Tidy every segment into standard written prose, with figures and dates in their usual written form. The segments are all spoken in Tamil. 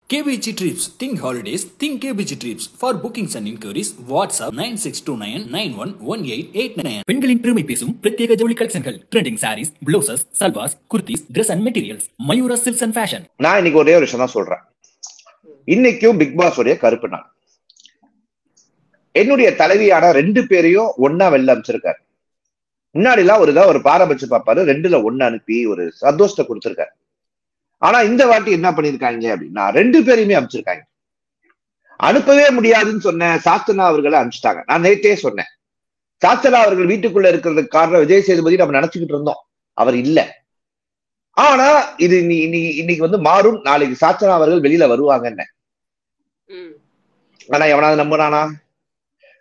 KBG Trips. Think holidays. Think KBG Trips. For bookings and inquiries, WhatsApp 9629911889. பெண்களின் பெருமை பேசும் பிரத்யேக ஜவுளி கலெக்ஷன்கள், trending sarees, blouses, salwars, kurtis, Dress and Materials, Mayura Silks and Fashion. நான் இன்னைக்கு ஒரே ஒரு விஷயம் தான் சொல்றேன். இன்னைக்கும் பிக் பாஸ் உடைய கருப்பு நாள். என்னுடைய தலைவியான 2 பேரையும் ஒன்னா வெளில அனுப்பிச்சிருக்காரு. முன்னாடி எல்லாம் ஒரு பாரபட்சம் பார்ப்பாரு, 2ல 1 அனுப்பி ஒரு சந்தோஷத்தை கொடுத்திருக்காரு. ஆனா இந்த வாட்டி என்ன பண்ணிருக்காங்க அப்படின்னா 2 பேரையுமே அனுப்பிச்சிருக்காங்க. அனுப்பவே முடியாதுன்னு சொன்ன சாத்தனா அவர்களை அனுப்பிச்சிட்டாங்க. நான் நேற்றே சொன்னேன், சாத்தனா அவர்கள் வீட்டுக்குள்ள இருக்கிறதுக்கு காரணம் விஜய் சேதுபதி நம்ம நினைச்சுக்கிட்டு இருந்தோம், அவர் இல்ல. ஆனா இது இன்னைக்கு மாறும். நாளைக்கு சாத்தனா அவர்கள் வெளியில வருவாங்கன்னு. ஆனா எவனாவது நம்புறானா?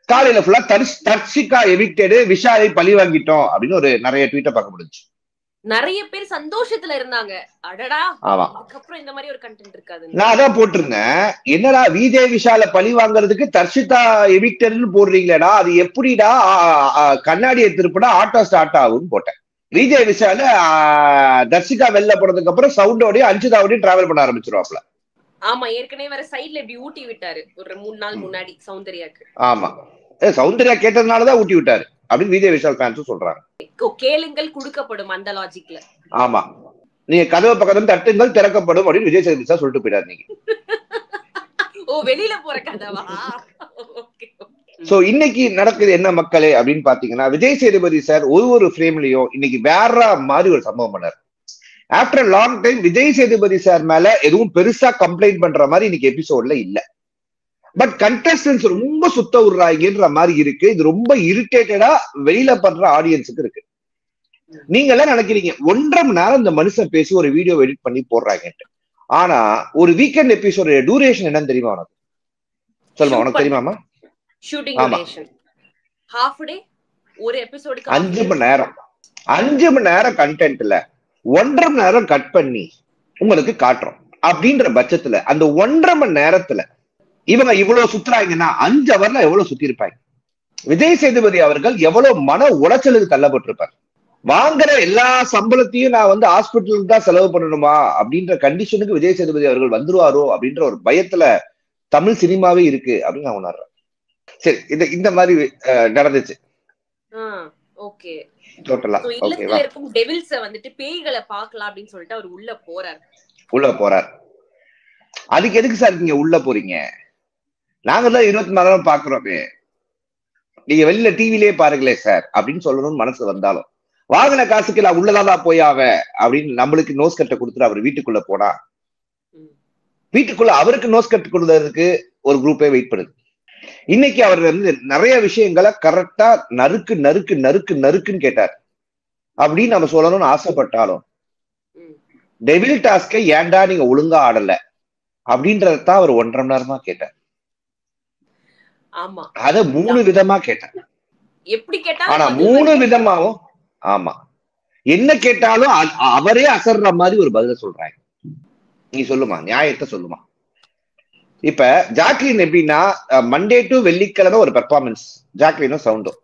காலையில ஃபுல்லா தர்ஷிகா எவிக்டடு, விஷாலை பழி வாங்கிட்டோம் அப்படின்னு ஒரு நிறைய ட்வீட்டை பார்க்க முடிஞ்சு. நிறைய பேர் சந்தோஷத்துல இருந்தாங்க. அடடா, அதுக்கப்புறம் இந்த மாதிரி ஒரு கண்டென்ட் இருக்காது. நான் அதான் போட்டிருந்தேன், என்னடா விஜய் விஷால பழி வாங்குறதுக்கு தர்ஷிதா எவிக்டர்னு போடுறீங்களேடா, அது எப்படிடா கண்ணாடியை திருப்பினா ஆட்டோ ஸ்டார்ட் ஆகும்னு போட்டேன். விஜய் விஷால தர்ஷிகா வெளில போனதுக்கு அப்புறம் சவுண்டோடய அஞ்சுதாவோடய டிராவல் பண்ண ஆரம்பிச்சிருவாப்ல. ஆமா, ஏற்கனவே வேற சைடுல இப்படி ஊட்டி விட்டாரு ஒரு 3 நாள் முன்னாடி சௌந்தர்யாக்கு. ஆமா, சௌந்தர்யா கேட்டதுனாலதான் ஊட்டி விட்டாரு அப்படின்னு விஜய் விஷால் ஃபேன்ஸும் சொல்றாங்க. கேளுங்கள் கொடுக்கப்படும் அந்த லாஜிக்ல. ஆமா, நீங்க கதவை பக்கத்துல தட்டுங்கள் திறக்கப்படும் அப்படின்னு விஜய் சேதுபதி சார் சொல்லிட்டு போயிட்டாரு. நீங்க ஓ, வெளியில போற கதவா? சோ இன்னைக்கு நடக்குது என்ன மக்களே அப்படின்னு பாத்தீங்கன்னா, விஜய் சேதுபதி சார் ஒரு ஃப்ரேம்லயும் இன்னைக்கு வேற மாதிரி ஒரு சம்பவம் பண்ணாரு. After long time Vijay Sethupathi sir மேல எதுவும் பெருசா கம்ப்ளைண்ட் பண்ற மாதிரி இன்னைக்கு எபிசோட்ல இல்ல. பட் கண்டஸ்டன்ஸ் ரொம்ப சுத்த விடுறாங்கன்ற மாதிரி இருக்கு. இது ரொம்ப இரிட்டேட்டடா வெளியில பண்ற ஆடியன்ஸுக்கு இருக்கு. நீங்க எல்லாம் நினைக்கிறீங்க 1.5 மணி நேரம் இந்த மனுஷன் பேசி ஒரு வீடியோ எடிட் பண்ணி போடுறாங்கன்ட்டு. ஆனா ஒரு வீக்கெண்ட் எபிசோட் டியூரேஷன் என்னன்னு தெரியுமா உனக்கு? சொல்லுமா, உனக்கு தெரியுமாமா? ஷூட்டிங் டியூரேஷன் ஹாஃப் டே, ஒரு எபிசோடுக்கு 5 மணி நேரம். 5 மணி நேரம் கண்டென்ட்ல 1.5 மணி நேரம் கட் பண்ணி உங்களுக்கு காட்டுறோம் அப்படின்ற பட்சத்துல அந்த 1.5 மணி நேரத்துல இவங்க இவ்வளவு சுத்துறாங்கன்னா 5 ஹவர்ல எவ்வளவு சுத்தி இருப்பாங்க? விஜய் சேதுபதி அவர்கள் எவ்வளவு மன உளைச்சலுக்கு தள்ளப்பட்டிருப்பார். வாங்குற எல்லா சம்பளத்தையும் நான் ஹாஸ்பிட்டலுக்கு தான் செலவு பண்ணணுமா அப்படின்ற கண்டிஷனுக்கு விஜய் சேதுபதி அவர்கள் வந்துருவாரோ அப்படின்ற ஒரு பயத்துல தமிழ் சினிமாவே இருக்கு அப்படின்னு நான் உணர்றேன். சரி, இந்த மாதிரி நடந்துச்சு. ஓகே, டோட்டலா இல்லத்துல இருக்கும் டெவில்ஸ பேய்களை பார்க்கலாம் அப்படின்னு சொல்லிட்டு அவர் உள்ள போறார். அதுக்கு எதுக்கு சார் நீங்க உள்ள போறீங்க? நாங்க தான் 24 மணி நேரம் பாக்குறோமே, நீங்க வெளியில டிவிலேயே பாருங்களே சார் அப்படின்னு சொல்லணும்னு மனசு வந்தாலும் வாங்கின காசுக்கு நான் உள்ளதான் போயாவ அப்படின்னு நம்மளுக்கு நோஸ் கட்டை கொடுத்துட்டு அவர் வீட்டுக்குள்ள போனா, வீட்டுக்குள்ள அவருக்கு நோஸ் கட்டு கொடுக்கறதுக்கு ஒரு குரூப்பே வெயிட் பண்ணுது. இன்னைக்கு அவர் நிறைய விஷயங்களை கரெக்டா நறுக்கு நறுக்கு நறுக்கு நறுக்குன்னு கேட்டார் அப்படின்னு நம்ம சொல்லணும்னு ஆசைப்பட்டாலும், டெவில் டாஸ்கை ஏன்டா நீங்க ஒழுங்கா ஆடல அப்படின்றதான் அவர் 1.5 மணி நேரமா கேட்டார். அத 3 விதமா கேட்டார். எப்படி கேட்டா? ஆனா 3 விதமாவும் ஆமா, என்ன கேட்டாலும் அவரே அசர்ற மாதிரி ஒரு பதில சொல்றாங்க. நீ சொல்லுமா, நியாயத்தை சொல்லுமா. இப்ப ஜாக்லின் எப்படின்னா மண்டே டு வெள்ளிக்கிழமை ஒரு பெர்ஃபார்மன்ஸ், ஜாக்லினும் சவுண்டும்.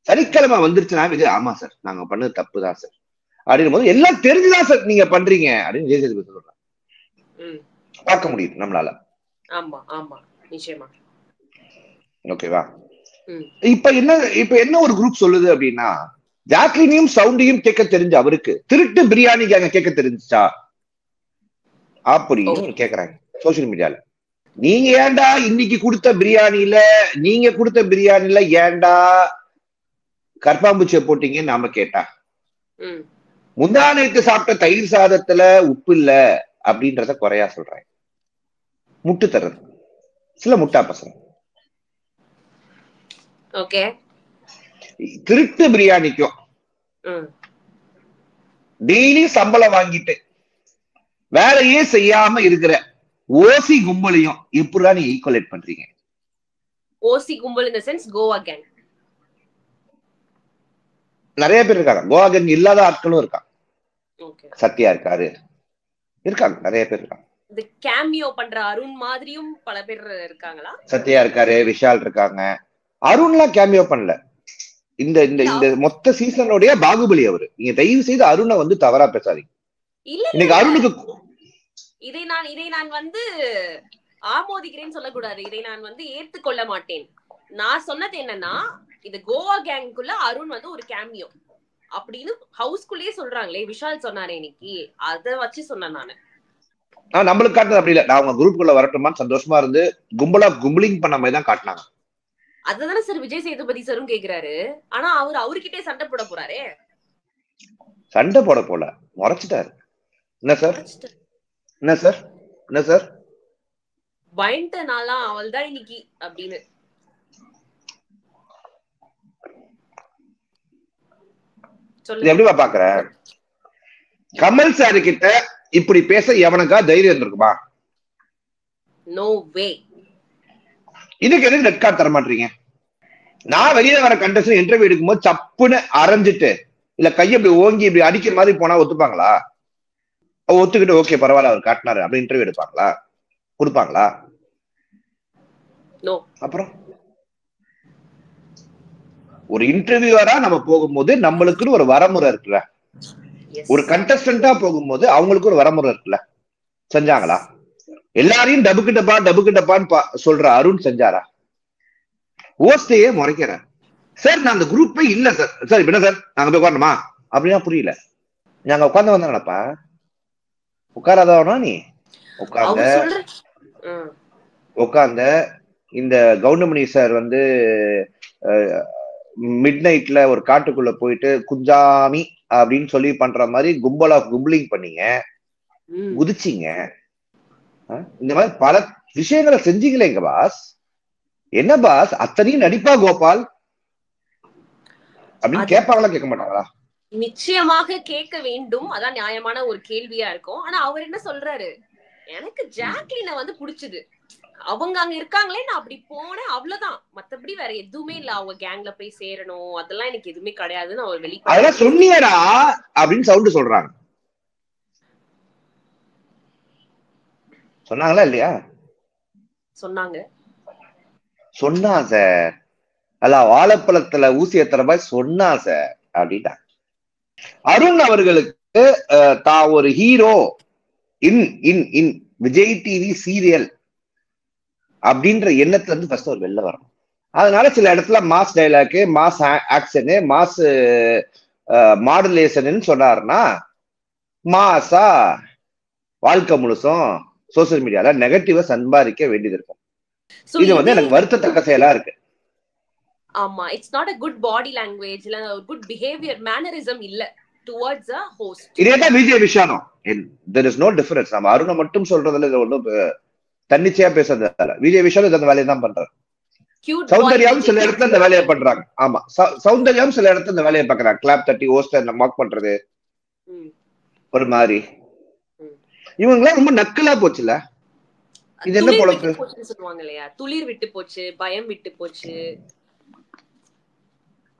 சனிக்கிழமை வந்துருச்சுன்னா விஜய் ஆமா சார் நாங்க பண்ணது தப்பு தான் சார் அப்படின் போது எல்லாம் தெரிஞ்சுதான் சார் நீங்க பண்றீங்க அப்படின்னு விஜய் சேதுபதி சொல்றாங்க. பார்க்க முடியுது நம்மளால. ஆமா ஆமா, நிச்சயமா. ஓகேவா? இப்ப என்ன ஒரு குரூப் சொல்லுது அப்படின்னா, ஜாக்லினையும் சவுண்டையும் கேட்க தெரிஞ்ச அவருக்கு திருட்டு பிரியாணி கேட்க தெரிஞ்சுச்சா அப்படின்னு கேக்குறாங்க சோசியல் மீடியால. நீங்க ஏன்டா இன்னைக்கு கொடுத்த பிரியாணில ஏன்டா கற்பாம்பூச்சியை போட்டீங்கன்னு நாம கேட்டா, முந்தா நேத்து சாப்பிட்ட தயிர் சாதத்துல உப்பு இல்ல அப்படின்றத குறையா சொல்றாங்க. முட்டு தர்றது சில முட்டா பசங்க. திருட்டு பிரியாணிக்கும் டெய்லி சம்பளம் வாங்கிட்டு வேலையே செய்யாம இருக்கிற ஓசி கும்பலையும் எப்படா நீங்க ஈக்குவலேட் பண்றீங்க? ஓசி கும்பல் இன் தி சென்ஸ் கோவா கேங் நிறைய பேர் இருக்காங்க. கோவா கேங் இல்லாத ஆட்களும் இருக்காங்க. சத்யா இருக்காங்க நிறைய பேர் இருக்காங்க. இந்த கேமியோ பண்ற அருண் மாதிரியும் பல பேர் இருக்காங்களா? சத்யா இருக்காரு, விஷால் இருக்காங்க. அருண்லாம் கேமியோ பண்ணல. இந்த இந்த மொத்த சீசனுடைய பாகுபலி அவரு. நீங்க தயவு செய்து அருணை தவறா பேசாதீங்க. இன்னைக்கு அருணுக்கு இதை நான் வந்து ஆமோதிக்கிறேன்னு சொல்லக்கூடாது. இதை நான் வந்து ஏத்துக்கொள்ள மாட்டேன். நான் சொன்னது என்னன்னா, இது கோவா கேங்குக்குள்ள அருண் வந்து ஒரு கேமியோ அப்படின்னு ஹவுஸ்குள்ளேயே சொல்றாங்களே. விஷால் சொன்னாரு இன்னைக்கு, அத வச்சு சொன்னேன் நானு. நம்மளுக்கு காட்டுறது அப்படி இல்ல. நான் அவங்க குரூப்புக்குள்ள வரட்டுமான்னு சந்தோஷமா இருந்து கும்பலா கும்பலிங் பண்ண மாதிரி தான் காட்டினாங்க. அதுதானே சார் விஜய் சேதுபதி சாரும் கேக்குறாரு. ஆனா அவர்கிட்டே சண்டை போட போறாரே. சண்டை போட போல, முறைச்சிட்டாரு. என்ன சார் என்ன சார் என்ன சார் பயன்ட்ட நாளாம் அவள் தான் இன்னைக்கு அப்படின்னு. எப்படிமா பாக்குற? கமல் சாரு கிட்ட இப்படி பேச எவனுக்கா தைரியம் இருந்திருக்குமா? நோ வே. இதுக்கு எதுக்கு ரெட் கார்டு தர மாட்டீங்க? நான் வெளியில வர கண்டஸ்டன் இன்டர்வியூ எடுக்கும்போது சப்புன்னு அரைஞ்சிட்டு இல்ல கையை இப்படி ஓங்கி இப்படி அடிக்கிற மாதிரி போனா ஒத்துப்பாங்களா? ஒத்துக்கிட்டு ஓகே பரவாயில்ல அவர் காட்டினாரு அப்படி இன்டர்வியூ எடுப்பாங்களா? கொடுப்பாங்களா? அப்புறம் ஒரு இன்டர்வியூவரா நம்ம போகும்போது நம்மளுக்குன்னு ஒரு வரமுறை இருக்குல்ல. ஒரு கண்டஸ்டன்டா போகும்போது அவங்களுக்கு ஒரு வரமுறை இருக்குல்ல. செஞ்சாங்களா? எல்லாரையும் டபுக்கு டப்பான்னு சொல்ற அருண் செஞ்சாரா? ஓஸ்டையே முறைக்கிறேன் சார். நான் அந்த குரூப்பே இல்ல சார். சார் இப்ப என்ன சார் நாங்க போய் உட்காரணுமா அப்படின்னா புரியல. நாங்க உட்கார்ந்து வந்தாங்கப்பா. உட்காராதவனா நீ? உட்கார்ந்த இந்த கவுண்டமணி சார் வந்து மிட் நைட்ல ஒரு காட்டுக்குள்ள போயிட்டு குஞ்சாமி அப்படின்னு சொல்லி பண்ற மாதிரி கும்பலிங் பண்ணீங்க, குதிச்சிங்க. இந்த மாதிரி பல விஷயங்களை செஞ்சீங்களேங்க பாஸ். என்ன பாஸ் அத்தனையும் நடிப்பா கோபால் அப்படின்னு கேட்பாங்களா கேட்க மாட்டாங்களா? நிச்சயமாக கேட்க வேண்டும். அதான் நியாயமான ஒரு கேள்வியா இருக்கும். ஆனா அவர் என்ன சொல்றாரு, எனக்கு ஜாக்லினை வந்து பிடிச்சது, அவங்க அங்க இருக்காங்களே நான் அப்படி போனேன் அவ்வளவுதான், மத்தபடி வேற எதுவுமே இல்ல, அவங்க கேங்ல போய் சேரணும் அதெல்லாம் எனக்கு எதுவுமே கிடையாதுன்னு அவர் வெளியே அதெல்லாம் சொன்னியடா அப்படின்னு சவுண்ட் சொல்றாங்க. சொன்னாங்களா இல்லையா? சொன்னா சார். அல்ல வாழைப்பழத்துல ஊசி ஏத்துற மாதிரி சொன்னா சார் அப்படின்ட்டா. அருண் அவர்களுக்கு தான் ஒரு ஹீரோ இன் இன் இன் விஜய் டிவி சீரியல் அப்படின்ற எண்ணத்துல இருந்து ஃபர்ஸ்ட் ஒரு வெளில வரணும். அதனால சில இடத்துல mass dialogue, mass action, mass modulation சொன்னாருன்னா மாசா வாழ்க்கை முழுசும் சோசியல் மீடியால நெகட்டிவா சம்பாதிக்க வேண்டியது இருக்கும். இது வந்து எனக்கு வருத்தத்தக்க செயலா இருக்கு. ஆமா, it's not a good body language, இல்ல good behavior mannerism இல்ல towards a host. இதேதான் Vijay விஷாலும். there is no difference. நம்ம அருணை மட்டும் சொல்றதுல இது ஒண்ணும் தன்னிச்சையா பேசுறது இல்ல. விஜய் விஷாலும் இந்த வேலையை தான் பண்றாரு. சௌந்தர்யாவும் சில இடத்துல இந்த வேலையை பண்றாங்க. ஆமா, சௌந்தர்யாவும் சில இடத்துல இந்த வேலையை பாக்குறாங்க. கிளாப் தட்டி ஹோஸ்டர் மார்க் பண்றது ஒரு மாதிரி. இவங்கெல்லாம் ரொம்ப நக்கலா போச்சுல. இது என்ன பொழப்பு சொல்லுவாங்க இல்லையா, துளிர் விட்டு போச்சு, பயம் விட்டு போச்சு,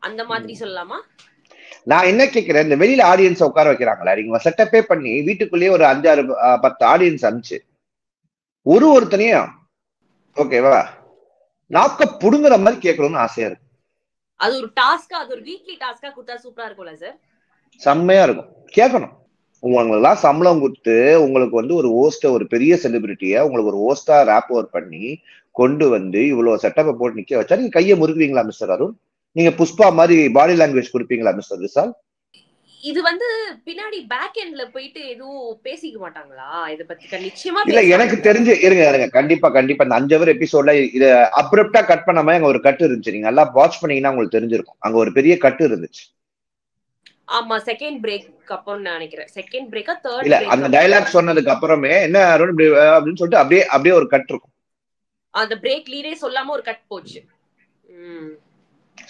அந்த மாதிரி சொல்லலாமா? நான் என்ன கேக்குறேன், இந்த வெளியில ஆடியன்ஸ் உட்கார வைக்கிறாங்களா, நீங்க செட்டப்பே பண்ணி வீட்டுக்குள்ளேயே ஒரு 5-6-10 ஆடியன்ஸ் அனுப்பிச்சு ஒருத்தனையும் ஓகேவா நாக்க புடுங்குற மாதிரி கேட்கணும்னு ஆசையா இருக்கு. அது ஒரு டாஸ்கா, அது ஒரு வீக்லி டாஸ்கா கொடுத்தா சூப்பரா இருக்கும்ல சார்? செம்மையா இருக்கும். கேட்கணும். உங்களுக்கு எல்லாம் சம்பளம் கொடுத்து உங்களுக்கு வந்து ஒரு ஹோஸ்ட, ஒரு பெரிய செலிபிரிட்டிய உங்களுக்கு ஒரு ஹோஸ்டா ரேப் ஓவர் பண்ணி கொண்டு வந்து இவ்வளவு செட்டப்பை போட்டு நிக்க வச்சா நீங்க கையை முறுக்குவீங்களா மிஸ்டர் அருண்? நீங்க புஷ்பா மாதிரி பாடி லாங்குவேஜ் கொடுப்பீங்களா மிஸ்டர் விஷால்? இது வந்து பின்னாடி பேக் எண்ட்ல போயிட்டு எதுவும் பேசிக்க மாட்டாங்களா இத பத்தி? நிச்சயமா இல்ல, எனக்கு தெரிஞ்சு இருங்க கண்டிப்பா இந்த 5 ஹவர் எபிசோட்ல இத அப்ரப்டா கட் பண்ணாம அங்க ஒரு கட்டு இருந்துச்சு. நீங்க நல்லா வாட்ச் பண்ணீங்கன்னா உங்களுக்கு தெரிஞ்சிருக்கும். அங்க ஒரு பெரிய கட்டு இருந்துச்சு. ஆமா, செகண்ட் பிரேக் அப்புறம் நினைக்கிறேன். செகண்ட் பிரேக்கா தேர்ட் இல்ல, அந்த டயலாக் சொன்னதுக்கு அப்புறமே என்ன அருண் அப்படின்னு சொல்லிட்டு அப்படியே ஒரு கட் இருக்கும். அந்த பிரேக் லீடே சொல்லாம ஒரு கட் போச்சு.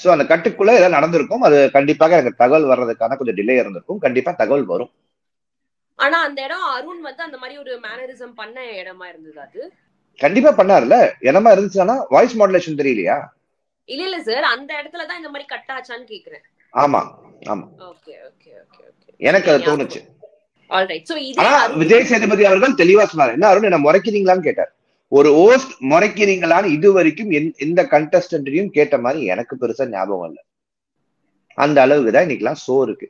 சோ அந்த கட்டுக்குள்ள ஏதாவது நடந்திருக்கும். அது கண்டிப்பாக எனக்கு தகவல் வர்றதுக்கான கொஞ்சம் டிலே இருந்திருக்கும். கண்டிப்பா தகவல் வரும். ஆனா அந்த இடம் அருண் வந்து அந்த மாதிரி ஒரு மேனரிசம் பண்ண இடமா இருந்தது. அது கண்டிப்பா பண்ணாருல. என்னமா இருந்துச்சுன்னா வாய்ஸ் மாடுலேஷன் தெரியலையா? இல்ல சார், அந்த இடத்துல தான் இந்த மாதிரி கட் ஆச்சான்னு கேக்குறேன். ஆமா. ஓகே ஓகே ஓகே ஓகே, எனக்கு அது தோணுச்சு. ஆல்ரைட். சோ இதே விஜய் சேதுபதி அவர்கள் தெளிவா சொன்னாரு. என்ன அருண் என்ன முறைக்கிறீங்களான்னு கேட்டார். ஒரு ஹோஸ்ட் முறைக்கிறீங்களான்னு இது வரைக்கும் எந்த கண்டஸ்டன்டையும் கேட்ட மாதிரி எனக்கு பெருசா ஞாபகம் இல்லை. அந்த அளவுக்குதான் இன்னைக்கெல்லாம் ஷோ இருக்கு.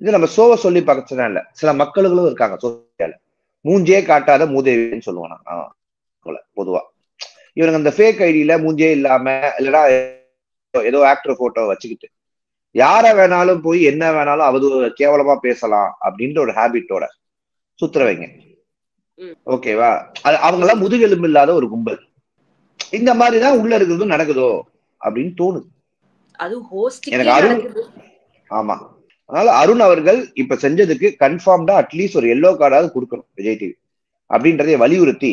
இது நம்ம ஷோவை சொல்லி பார்க்கறதுனா இல்ல, சில மக்களும் இருக்காங்க சோசியல. மூஞ்சே காட்டாத மூதேவின்னு சொல்லுவான் நான் பொதுவா. இவனுங்க அந்த ஃபேக் ஐடியில மூஞ்சே இல்லாம இல்லைன்னா ஏதோ ஆக்டர் போட்டோ வச்சுக்கிட்டு யார வேணாலும் போய் என்ன வேணாலும் அது கேவலமா பேசலாம் அப்படின்ற ஒரு ஹேபிட்டோட சுத்துறவைங்க. ஓகேவா? அவங்க எல்லாம் முதுகெலும்பு இல்லாத ஒரு கும்பல். இந்த மாதிரிதான் உள்ள இருக்கிறதும் நடக்குதோ அப்படின்னு தோணுது எனக்கு அருண். ஆமா, அதனால அருண் அவர்கள் இப்ப செஞ்சதுக்கு கன்ஃபார்ம்டா அட்லீஸ்ட் ஒரு எல்லோ கார்டாவது கொடுக்கணும் விஜய் டிவி அப்படின்றதை வலியுறுத்தி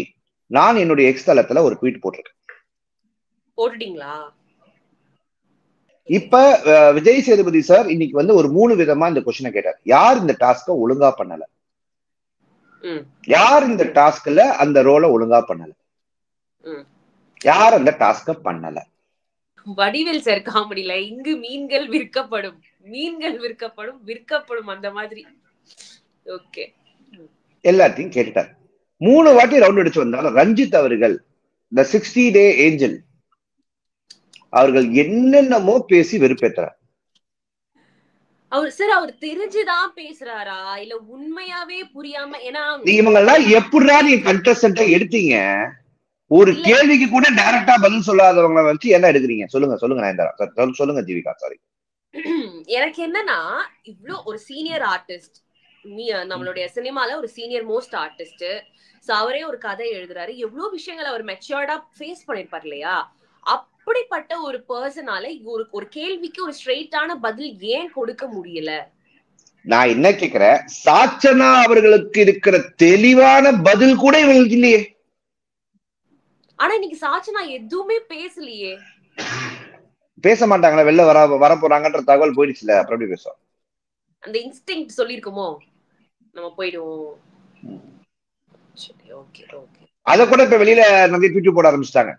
நான் என்னுடைய எக்ஸ் தளத்துல ஒரு ட்வீட் போட்டிருக்கேன். போட்டுட்டீங்களா? இப்ப விஜய் சேதுபதி சார் இன்னைக்கு வந்து ஒரு 3 விதமா இந்த கொஸ்டினை கேட்டார். யார் இந்த டாஸ்க ஒழுங்கா பண்ணல, யார் இந்த டாஸ்க்ல அந்த ரோலை ஒழுங்கா பண்ணல, யார் அந்த டாஸ்க பண்ணல. வடிவேல் சார் காமெடியில இங்கு மீன்கள் விற்கப்படும், மீன்கள் விற்கப்படும், விற்கப்படும் அந்த மாதிரி. ஓகே, எல்லாத்தையும் கேட்டுட்டார். 3 வாட்டி ரவுண்ட் அடிச்சு வந்தாலும் ரஞ்சித் அவர்கள் இந்த 60 டே ஏஞ்சல் அவர்கள் என்னென்னமோ பேசி வெறுப்பேற்றார். அவர் தெரிஞ்சுதான் பேசுறாரா இல்ல உண்மையாவே புரியாம? ஏன்னா இவங்க எல்லாம் எப்படிடா நீ கண்டஸ்டன்ட்டா எடுத்தீங்க? ஒரு கேள்விக்கு கூட டைரக்டா பதில் சொல்லாதவங்களை வச்சு என்ன எடுக்கிறீங்க? சொல்லுங்க நயன்தாரா, சொல்லுங்க ஜீவிகா. சாரி, எனக்கு என்னன்னா, இவ்ளோ ஒரு சீனியர் ஆர்டிஸ்ட், நம்மளுடைய சினிமால ஒரு சீனியர் மோஸ்ட் ஆர்டிஸ்ட், அவரே ஒரு கதை எழுதுறாரு, எவ்வளவு விஷயங்களை அவர் மெச்சூர்டா ஃபேஸ் பண்ணிருப்பார் இல்லையா? அப்படிப்பட்ட ஒரு பர்சனால ஒரு கேள்விக்கு ஒரு ஸ்ட்ரெயிட்டான பதில் ஏன் கொடுக்க முடியல? நான் என்ன கேக்குறேன், சாச்சனா அவர்களுக்கு இருக்கிற தெளிவான பதில் கூட இவங்களுக்கு இல்லையே. ஆனா இன்னைக்கு சாச்சனா எதுவுமே பேசலையே. பேச மாட்டாங்களா? வெளில வர போறாங்கன்ற தகவல் போயிடுச்சுல, அப்புறம் எப்படி பேசுவோம்? அந்த இன்ஸ்டிங்க்ட் சொல்லிருக்குமோ நம்ம போயிடுவோம். ஓகே ஓகே, அத கூட இப்ப வெளியில நிறைய ட்வீட் போட ஆரம்பிச்சிட்டாங்க.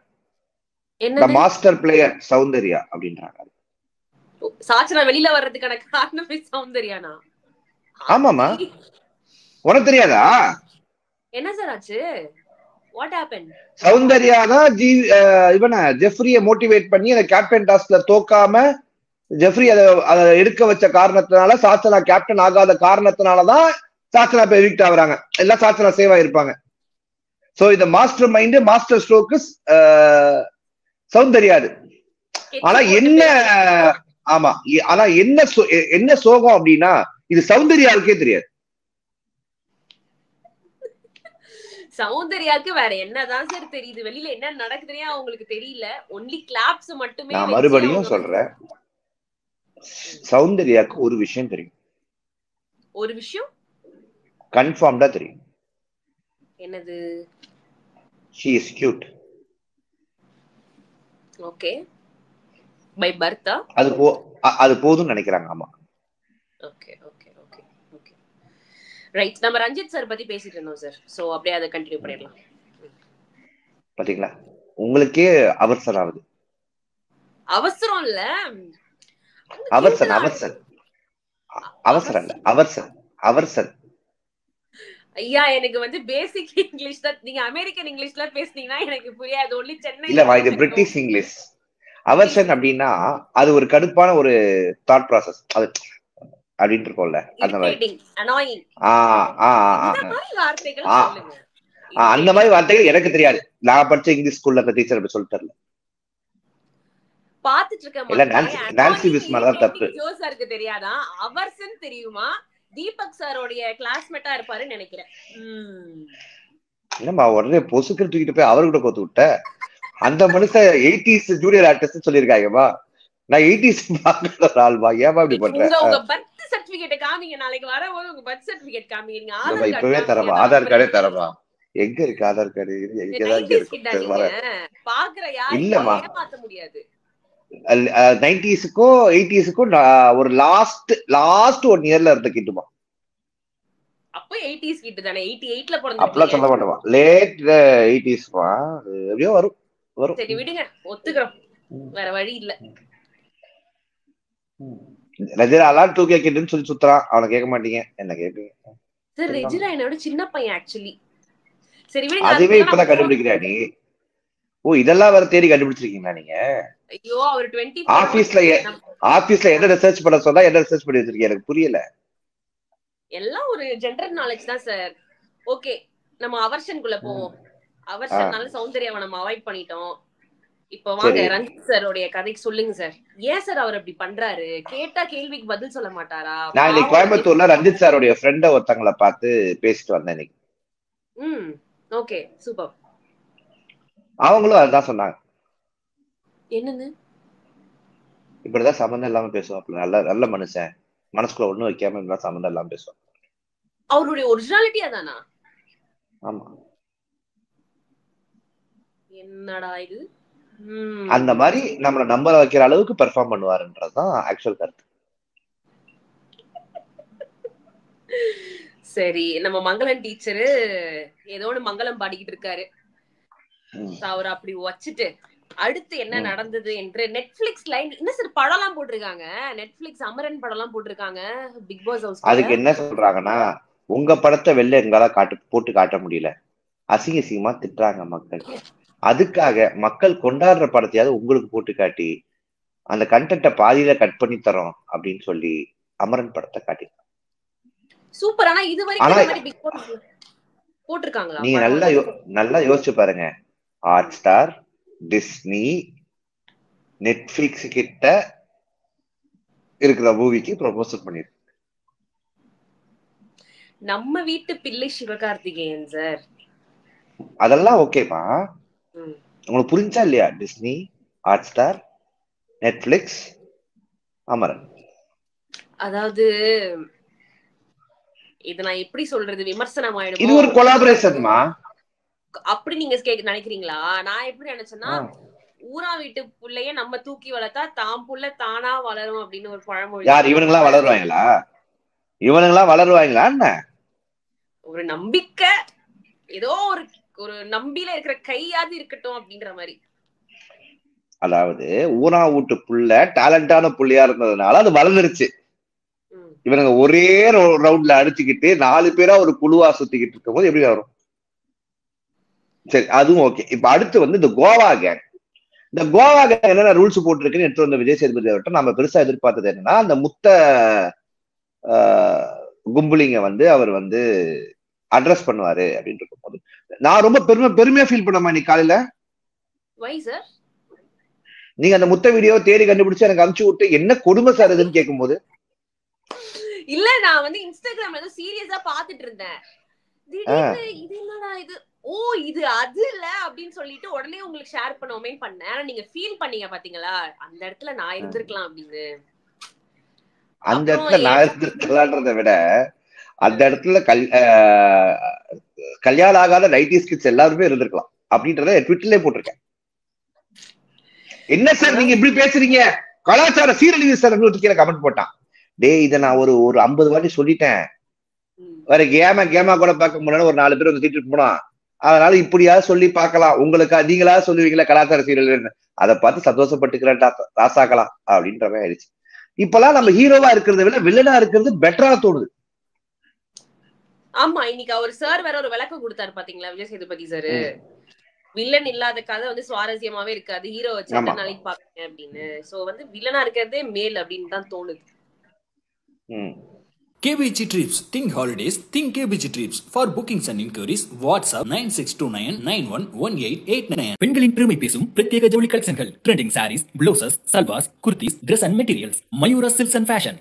என்ன மாஸ்டர் பிளேயர் சௌந்தர்யா அப்படின்றாங்க. சாச்சனா வெளியில வர்றதுக்கான காரணமே சௌந்தர்யானா? ஆமாமா, உனக்கு தெரியாதா? என்ன சார் ஆச்சு? What happened? சௌந்தர்யா தான் இவனை ஜெஃப்ரிய மோட்டிவேட் பண்ணி அந்த கேப்டன் டாஸ்க்ல தோக்காம ஜெஃப்ரி அதை எடுக்க வச்ச காரணத்தினால, சாச்சனா கேப்டன் ஆகாத காரணத்தினாலதான் சாச்சனா இப்ப எவிக்ட் ஆகுறாங்க. எல்லாம் சாச்சனா சேவ் ஆயிருப்பாங்க. சோ இந்த மாஸ்டர் மைண்ட், மாஸ்டர் ஸ்ட்ரோக்கு சௌந்தர்யாது. ஆனா என்ன, ஆமா, ஆனா என்ன சோகம் அப்படின்னா இது சௌந்தர்யாவுக்கே தெரியாது. சௌந்தர்யாக்கு வேற என்னதான் சார் தெரியுது? வெளியில என்ன நடக்குதுன்னே அவங்களுக்கு தெரியல. ஒன்லி கிளாப்ஸ் மட்டுமே. நான் மறுபடியும் சொல்றேன், சௌந்தர்யாக்கு ஒரு விஷயம் தெரியும். ஒரு விஷயம் கன்ஃபார்ம்டா தெரியும். என்னது? she is cute. Okay, by birth அது போதும்னு நினைக்கிறாங்க. ஆமா, okay okay okay okay, right. நம்ம ரஞ்சித் சார் பத்தி பேசிட்டு இருந்தோம் சார். சோ அப்படியே அதை கண்டினியூ பண்ணிடலாம். பாத்தீங்களா, உங்களுக்கே அவசரம் ஆகுது. அவசரம் இல்ல, அவசரம். ஐயா, எனக்கு வந்து பேசிக் இங்கிலீஷ் தான். நீங்க அமெரிக்கன் இங்கிலீஷ்ல பேசுனீங்கன்னா எனக்கு புரியாது. ஒன்லி சென்னை இல்ல, இது பிரிட்டிஷ் இங்கிலீஷ். அவர்ஷன் அப்படின்னா அது ஒரு கடுப்பான ஒரு தாட் ப்ராசஸ், அது அப்படின்ட்டு இருக்கும்ல, அந்த மாதிரி. அந்த மாதிரி வார்த்தைகள் எனக்கு தெரியாது. நான் படிச்ச இங்கிலீஷ் ஸ்கூல்ல இருக்க டீச்சர் அப்படி சொல்லிட்டு பாத்துட்டு இருக்கேன். தப்பு. ஜோசாருக்கு தெரியாதா? அவர்சன் தெரியுமா? தீபக் சாரோடைய கிளாஸ்மேட்டா இருப்பாருன்னு நினைக்கிறேன். என்னம்மா உடனே பொசுக்கு தூக்கிட்டு போய் அவரு கூட கோத்து விட்ட? அந்த மனுஷன் 80s ஜூனியர் ஆர்டிஸ்ட் சொல்லிருக்காங்கம்மா. நான் 80s பாக்குற ஒரு ஆள்மா. ஏமா இப்படி பண்றேன்? உங்க பர்த் சர்டிபிகேட் காமிங்க, நாளைக்கு வரம்போது உங்க பர்த் சர்டிபிகேட் காமிங்க. நீங்க ஆதார் கார்டு இப்பவே தரமா? ஆதார் கார்டே தரமா? எங்க இருக்கு ஆதார் கார்டு? எங்கதான் இருக்கு? பாக்குற யாரும் ஏமாத்த முடியாது. 90ஸ்க்கும் 80ஸ்க்கும் ஒரு லாஸ்ட் 1 இயர்ல இருந்த கிட்டுமா. அப்ப 80s கிட்டு தானே? 88ல பிறந்தது. அப்பலாம் சொல்ல மாட்டோமா, லேட் 80ஸ்மா. எப்படியோ வரும். சரி விடுங்க, ஒத்துக்கிறோம், வேற வழி இல்ல. ரஜினாலாம் 2K கிட்டுன்னு சொல்லி சுத்துறான். அவனை கேட்க மாட்டீங்க, என்ன கேட்பீங்க? சார் ரெஜினா என்னோட சின்ன பையன் ஆக்சுவலி. சரி விடுங்க, அதுவே இப்பதான் கண்டுபிடிக்கிறியா நீ? ஓ, இதெல்லாம் வேற தேடி கண்டுபிடிச்சிருக்கீங்களா நீங்க? ஐயோ, அவர் 20 ஆபீஸ்ல என்ன ரிசர்ச் பண்ண சொன்னா என்ன ரிசர்ச் பண்ணி வச்சிருக்கீங்க? எனக்கு புரியல. எல்லாம் ஒரு ஜெனரல் நாலேஜ் தான் சார். ஓகே, நம்ம அவர்ஷனுக்குள்ள போவோம். அவர்ஷனால சௌந்தர்யாவை நம்ம அவாய்ட் பண்ணிட்டோம். இப்ப வாங்க சரி. ரஞ்சித் சாரோடைய கதைக்கு சொல்லுங்க சார். ஏன் சார் அவர் அப்படி பண்றாரு? கேட்டா கேள்விக்கு பதில் சொல்ல மாட்டாரா? நான் இன்னைக்கு கோயம்புத்தூர்ல ரஞ்சித் சாருடைய ஃப்ரெண்ட ஒருத்தங்களை பார்த்து பேசிட்டு வந்தேன் இன்னைக்கு. Okay super. அவங்களும் அதுதான் சொன்னாங்க. என்னன்னு? இப்படிதான் சம்மந்தம் இல்லாம பேசுவாப்ல. நல்ல நல்ல மனுஷன், மனசுக்குள்ள ஒண்ணும் வைக்காம இப்படிதான் சம்மந்தம் இல்லாம பேசுவாங்க. அவருடைய ஒரிஜினாலிட்டி அதானா? ஆமா. என்னடா இது? அந்த மாதிரி நம்மள நம்பர வைக்கிற அளவுக்கு பெர்ஃபார்ம் பண்ணுவாருன்றதுதான் ஆக்சுவல் கருத்து. சரி, நம்ம மங்களம் டீச்சரு ஏதோ ஒண்ணு மங்களம் பாடிக்கிட்டு இருக்காரு. அவர் அப்படி வச்சுட்டு அடுத்து என்ன நடந்தது என்று நெட்ஃபிளிக்ஸ் லைன் என்ன சார் படம் எல்லாம் போட்டிருக்காங்க. நெட்ஃபிளிக்ஸ் அமரன் படம் எல்லாம் போட்டிருக்காங்க பிக் பாஸ் ஹவுஸ். அதுக்கு என்ன சொல்றாங்கன்னா, உங்க படத்தை வெளில எங்களால போட்டு காட்ட முடியல, அசிங்க அசிங்கமா திட்டுறாங்க மக்கள். அதுக்காக மக்கள் கொண்டாடுற படத்தையாவது உங்களுக்கு போட்டு காட்டி அந்த கண்டென்ட்டை பாதியில கட் பண்ணி தரோம் அப்படின்னு சொல்லி அமரன் படத்தை காட்டி. சூப்பர். ஆனா இது வரைக்கும் பிக் பாஸ் போட்டிருக்காங்களா? நீங்க நல்லா யோசிச்சு பாருங்க. ஹாட் ஸ்டார், டிஸ்னி, நெட்ஃபிளிக்ஸ் கிட்ட இருக்கிற மூவிக்கு ப்ரொபோசல் பண்ணிருக்கு. நம்ம வீட்டு பிள்ளை சிவகார்த்திகேயன் சார். அதெல்லாம் ஓகேமா, உங்களுக்கு புரிஞ்சா இல்லையா? Disney, hot star, Netflix, Amaran. அதாவது இது நான் எப்படி சொல்றது, விமர்சனம் ஆயிடும். இது ஒரு கொலாபரேஷன்மா. அப்படி நீங்க நினைக்கிறீங்களா? நான் எப்படி நினைச்சேன்னா, ஊரா வீட்டு புள்ளைய நம்ம தூக்கி வளர்த்தா தாம் புள்ள தானா வளரும் அப்படின்னு ஒரு பழமொழி. யார் இவனுங்களா வளருவாங்களா? இவனுங்களா வளருவாங்களா? என்ன ஒரு நம்பிக்கை, ஏதோ ஒரு நம்பியில இருக்கிற கையாவது இருக்கட்டும் அப்படின்ற மாதிரி. அதாவது ஊரா வீட்டு புள்ள டேலண்டான புள்ளையா இருந்ததுனால அது வளர்ந்துருச்சு. இவனுங்க ஒரே ரவுண்ட்ல அடிச்சுக்கிட்டு 4 பேரா ஒரு குழுவா சுத்திக்கிட்டு இருக்கும் போது எப்படி வரும்? சரி, அதுவும் ஓகே. இப்ப அடுத்து வந்து இந்த கோவா கேங். இந்த கோவா கேங் என்னென்ன ரூல்ஸ் போட்டிருக்குன்னு எடுத்து வந்த விஜய் சேதுபதி அவர்கிட்ட நம்ம பெருசா எதிர்பார்த்தது என்னன்னா, அந்த முத்த கும்பலிங்க வந்து அவர் வந்து அட்ரஸ் பண்ணுவாரு அப்படின்னு இருக்கும் போது நான் ரொம்ப பெருமையா ஃபீல் பண்ணமா இன்னைக்கு காலையில. நீங்க அந்த முத்த வீடியோ தேடி கண்டுபிடிச்சு எனக்கு அனுப்பிச்சு விட்டு என்ன கொடுமை சார் இதுன்னு கேட்கும் போது, இல்ல நான் வந்து இன்ஸ்டாகிராம்ல ஏதோ சீரியஸா பாத்துட்டு இருந்தேன். திடீர்னு இது என்னடா இது, ஓ இது அது இல்ல அப்படின்னு சொல்லிட்டு உடனே உங்களுக்கு ஷேர் பண்ணுவோமே பண்ணேன். ஆனா நீங்க ஃபீல் பண்ணீங்க பாத்தீங்களா, அந்த இடத்துல நான் இருந்திருக்கலாம் அப்படின்னு. அந்த இடத்துல நான் இருந்திருக்கலான்றதை விட அந்த இடத்துல கல்யாணம் ஆகாத 90s கிட்ஸ் எல்லாருமே இருந்திருக்கலாம் அப்படின்றத ட்விட்டர்லயே போட்டிருக்கேன். என்ன சார் நீங்க இப்படி பேசுறீங்க, கலாச்சார சீரழிவு சார் கீழே கமெண்ட் போட்டான். டே இதை நான் ஒரு 50 வாட்டி சொல்லிட்டேன். வேற கேமா கூட பார்க்க முடியாது, ஒரு 4 பேர் வந்து திட்டு போனா, அதனால இப்படியாவது சொல்லி பார்க்கலாம், உங்களுக்கு நீங்களாவது சொல்லுவீங்களா கலாச்சார சீரழிவு, அதை பார்த்து சந்தோஷப்பட்டுக்கிறேன் ராசாக்கலாம் அப்படின்ற மாதிரி ஆயிடுச்சு. இப்பெல்லாம் நம்ம ஹீரோவா இருக்கிறத விட வில்லனா இருக்கிறது பெட்டரா தோணுது. ஆமா, இன்னைக்கு அவர் சார் வேற ஒரு விளக்கம் கொடுத்தாரு பாத்தீங்களா, விஜய் சேதுபதி சார். வில்லன் இல்லாத கதை வந்து சுவாரஸ்யமாவே இருக்காது, ஹீரோ வச்சு எத்தனை நாளைக்கு பாப்பீங்க அப்படின்னு. சோ வந்து வில்லனா இருக்கிறதே மேல் அப்படின்னு தான் தோணுது. KBG Trips. Think holidays. Think KBG Trips. For bookings and inquiries, WhatsApp 9629911889. பெண்களின் பெருமை பேசும் பிரத்யேக ஜவுளி கலெக்ஷன்கள், trending sarees, blouses, salwars, kurtis, dress and materials, Mayura Silks and fashion.